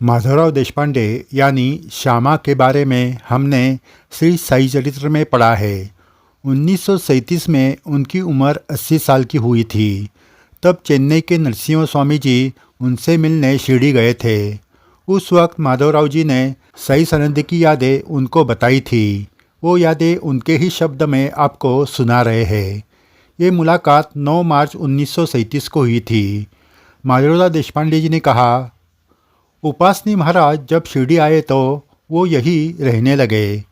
माधवराव देशपांडे यानी श्यामा के बारे में हमने श्री साई चरित्र में पढ़ा है। 1937 में उनकी उम्र 80 साल की हुई थी। तब चेन्नई के नरसिंह स्वामी जी उनसे मिलने शिरडी गए थे। उस वक्त माधवराव जी ने साई सानिध्य की यादें उनको बताई थी। वो यादें उनके ही शब्द में आपको सुना रहे हैं। ये मुलाकात 9 मार्च 1937 को हुई थी। माधवराव देशपांडे जी ने कहा, उपासनी महाराज जब शिरडी आए तो वो यहीं रहने लगे।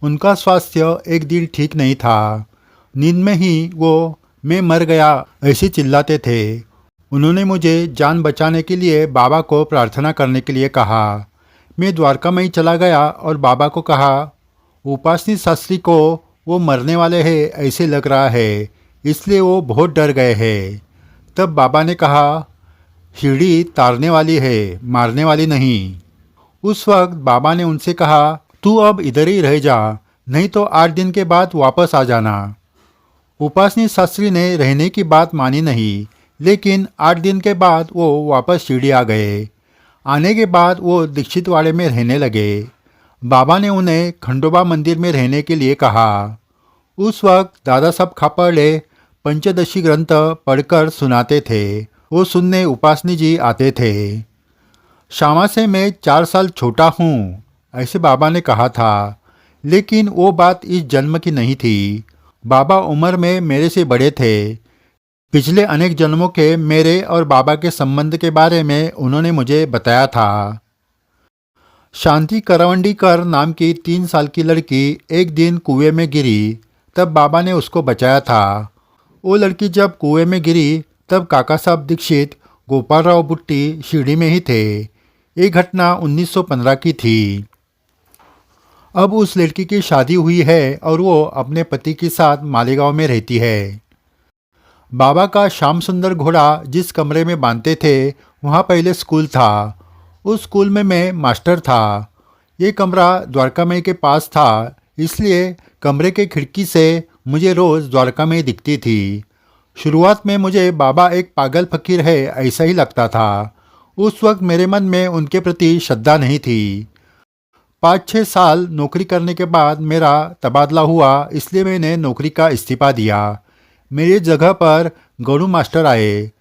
उनका स्वास्थ्य एक दिन ठीक नहीं था। नींद में ही वो मैं मर गया ऐसे चिल्लाते थे। उन्होंने मुझे जान बचाने के लिए बाबा को प्रार्थना करने के लिए कहा। मैं द्वारका में ही चला गया और बाबा को कहा, उपासनी शास्त्री को वो मरने वाले हैं ऐसे लग रहा है, इसलिए वो बहुत डर गए हैं। तब बाबा ने कहा, शिरडी तारने वाली है, मारने वाली नहीं। उस वक्त बाबा ने उनसे कहा, तू अब इधर ही रह जा, नहीं तो 8 दिन के बाद वापस आ जाना। उपासनी शास्त्री ने रहने की बात मानी नहीं, लेकिन 8 दिन के बाद वो वापस शिरडी आ गए। आने के बाद वो दीक्षितवाड़े में रहने लगे। बाबा ने उन्हें खंडोबा मंदिर में रहने के लिए कहा। उस वक्त दादा साहब खापर्डे पंचदशी ग्रंथ पढ़कर सुनाते थे। वो सुनने उपासनी जी आते थे। श्यामा से मैं 4 साल छोटा हूँ, ऐसे बाबा ने कहा था। लेकिन वो बात इस जन्म की नहीं थी। बाबा उम्र में मेरे से बड़े थे। पिछले अनेक जन्मों के मेरे और बाबा के संबंध के बारे में उन्होंने मुझे बताया था। शांति करवंडीकर नाम की 3 साल की लड़की एक दिन कुएं में गिरी, तब बाबा ने उसको बचाया था। वो लड़की जब कुएं में गिरी तब काका साहब दीक्षित गोपालराव बुट्टी शिरडी में ही थे। ये घटना 1915 की थी। अब उस लड़की की शादी हुई है और वो अपने पति के साथ मालेगांव में रहती है। बाबा का श्याम सुंदर घोड़ा जिस कमरे में बांधते थे वहाँ पहले स्कूल था। उस स्कूल में मैं मास्टर था। ये कमरा द्वारका में के पास था, इसलिए कमरे के खिड़की से मुझे रोज़ द्वारका में दिखती थी। शुरुआत में मुझे बाबा एक पागल फकीर है ऐसा ही लगता था। उस वक्त मेरे मन में उनके प्रति श्रद्धा नहीं थी। 5-6 साल नौकरी करने के बाद मेरा तबादला हुआ, इसलिए मैंने नौकरी का इस्तीफा दिया। मेरी जगह पर गणू मास्टर आए।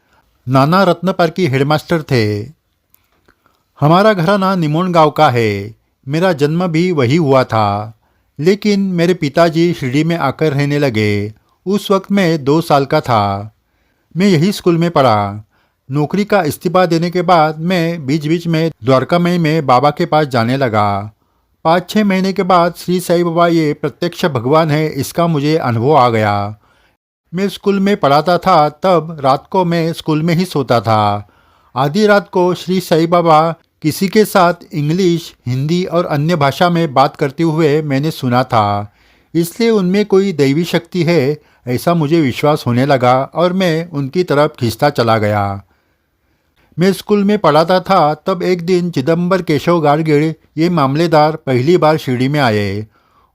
नाना रत्नपार की हेडमास्टर थे। हमारा घराना निमोन गांव का है। मेरा जन्म भी वही हुआ था। लेकिन मेरे पिताजी शिरडी में आकर रहने लगे। उस वक्त मैं 2 साल का था। मैं यही स्कूल में पढ़ा। नौकरी का इस्तीफा देने के बाद मैं बीच बीच में द्वारका में बाबा के पास जाने लगा। 5-6 महीने के बाद श्री साई बाबा ये प्रत्यक्ष भगवान है इसका मुझे अनुभव आ गया। मैं स्कूल में पढ़ाता था, तब रात को मैं स्कूल में ही सोता था। आधी रात को श्री साई बाबा किसी के साथ इंग्लिश, हिंदी और अन्य भाषा में बात करते हुए मैंने सुना था। इसलिए उनमें कोई दैवी शक्ति है ऐसा मुझे विश्वास होने लगा और मैं उनकी तरफ खींचता चला गया। मैं स्कूल में पढ़ाता था, तब एक दिन चिदम्बर केशव गाडगीळ ये मामलेदार पहली बार शिरडी में आए।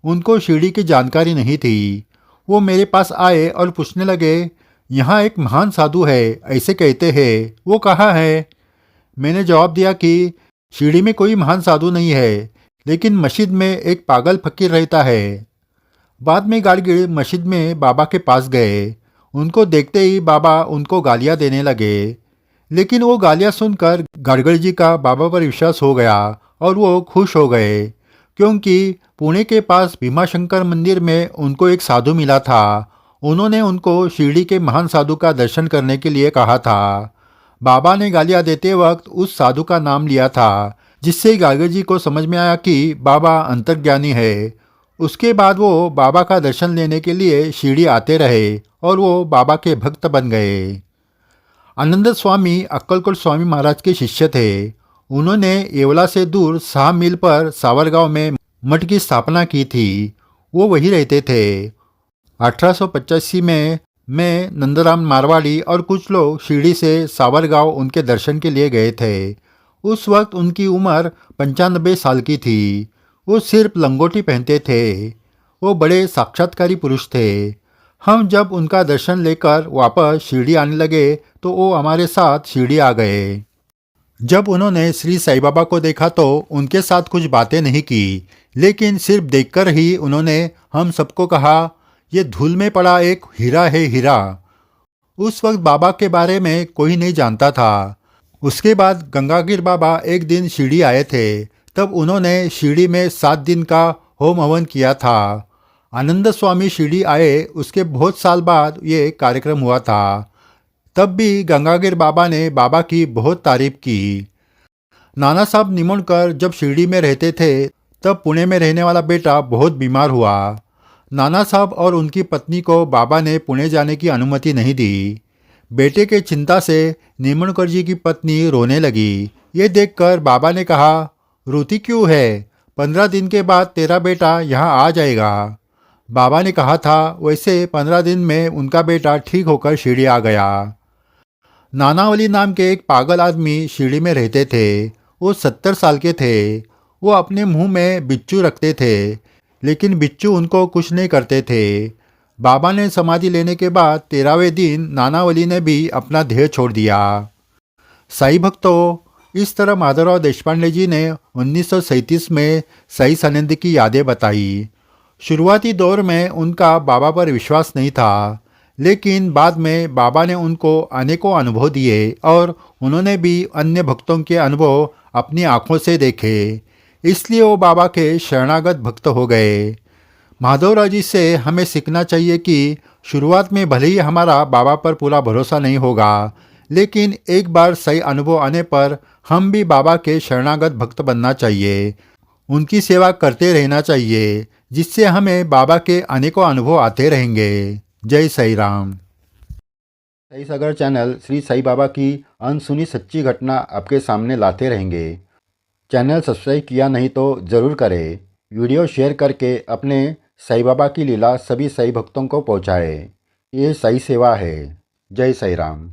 उनको शिरडी की जानकारी नहीं थी। वो मेरे पास आए और पूछने लगे, यहाँ एक महान साधु है ऐसे कहते हैं, वो कहाँ है? मैंने जवाब दिया कि शिरडी में कोई महान साधु नहीं है, लेकिन मस्जिद में एक पागल फकीर रहता है। बाद में गाडगीळ मस्जिद में बाबा के पास गए। उनको देखते ही बाबा उनको गालियाँ देने लगे। लेकिन वो गालियाँ सुनकर गाडगीळ जी का बाबा पर विश्वास हो गया और वो खुश हो गए, क्योंकि पुणे के पास भीमाशंकर मंदिर में उनको एक साधु मिला था। उन्होंने उनको शिरडी के महान साधु का दर्शन करने के लिए कहा था। बाबा ने गालियाँ देते वक्त उस साधु का नाम लिया था, जिससे गाडगीळ जी को समझ में आया कि बाबा अंतर्ज्ञानी है। उसके बाद वो बाबा का दर्शन लेने के लिए शिरडी आते रहे और वो बाबा के भक्त बन गए। आनंद स्वामी अक्कलकोट स्वामी महाराज के शिष्य थे। उन्होंने येवला से दूर 6 मील पर सावरगांव में मठ की स्थापना की थी। वो वहीं रहते थे। 1885 में मैं नंदराम मारवाड़ी और कुछ लोग शिरडी से सावरगांव उनके दर्शन के लिए गए थे। उस वक्त उनकी उम्र 95 साल की थी। वो सिर्फ लंगोटी पहनते थे। वो बड़े साक्षात्कारी पुरुष थे। हम जब उनका दर्शन लेकर वापस शिरडी आने लगे तो वो हमारे साथ शिरडी आ गए। जब उन्होंने श्री साईं बाबा को देखा तो उनके साथ कुछ बातें नहीं की, लेकिन सिर्फ देखकर ही उन्होंने हम सबको कहा, ये धूल में पड़ा एक हीरा है हीरा। उस वक्त बाबा के बारे में कोई नहीं जानता था। उसके बाद गंगागिर बाबा एक दिन शिरडी आए थे। तब उन्होंने शिरडी में 7 दिन का होम हवन किया था। आनंद स्वामी शिरडी आए उसके बहुत साल बाद ये कार्यक्रम हुआ था। तब भी गंगागिर बाबा ने बाबा की बहुत तारीफ की। नाना साहब निमोणकर जब शिरडी में रहते थे तब पुणे में रहने वाला बेटा बहुत बीमार हुआ। नाना साहब और उनकी पत्नी को बाबा ने पुणे जाने की अनुमति नहीं दी। बेटे के चिंता से निमोणकर जी की पत्नी रोने लगी। ये देखकर बाबा ने कहा, रोती क्यों है? 15 दिन के बाद तेरा बेटा यहाँ आ जाएगा। बाबा ने कहा था, वैसे 15 दिन में उनका बेटा ठीक होकर शिरडी आ गया। नानावली नाम के एक पागल आदमी शिरडी में रहते थे। वो 70 साल के थे। वो अपने मुंह में बिच्छू रखते थे, लेकिन बिच्छू उनको कुछ नहीं करते थे। बाबा ने समाधि लेने के बाद 13वें दिन नानावली ने भी अपना देह छोड़ दिया। साई भक्तों, इस तरह माधवराव देशपांडे जी ने 1937 में साई सानिध्य की यादें बताई। शुरुआती दौर में उनका बाबा पर विश्वास नहीं था, लेकिन बाद में बाबा ने उनको अनेकों अनुभव दिए और उन्होंने भी अन्य भक्तों के अनुभव अपनी आंखों से देखे। इसलिए वो बाबा के शरणागत भक्त हो गए। माधवराव जी से हमें सीखना चाहिए कि शुरुआत में भले ही हमारा बाबा पर पूरा भरोसा नहीं होगा, लेकिन एक बार सही अनुभव आने पर हम भी बाबा के शरणागत भक्त बनना चाहिए। उनकी सेवा करते रहना चाहिए, जिससे हमें बाबा के अनेकों अनुभव आते रहेंगे। जय साई राम। साई सागर चैनल श्री साई बाबा की अनसुनी सच्ची घटना आपके सामने लाते रहेंगे। चैनल सब्सक्राइब किया नहीं तो ज़रूर करें। वीडियो शेयर करके अपने साई बाबा की लीला सभी साई भक्तों को पहुँचाएँ। ये साई सेवा है। जय साई राम।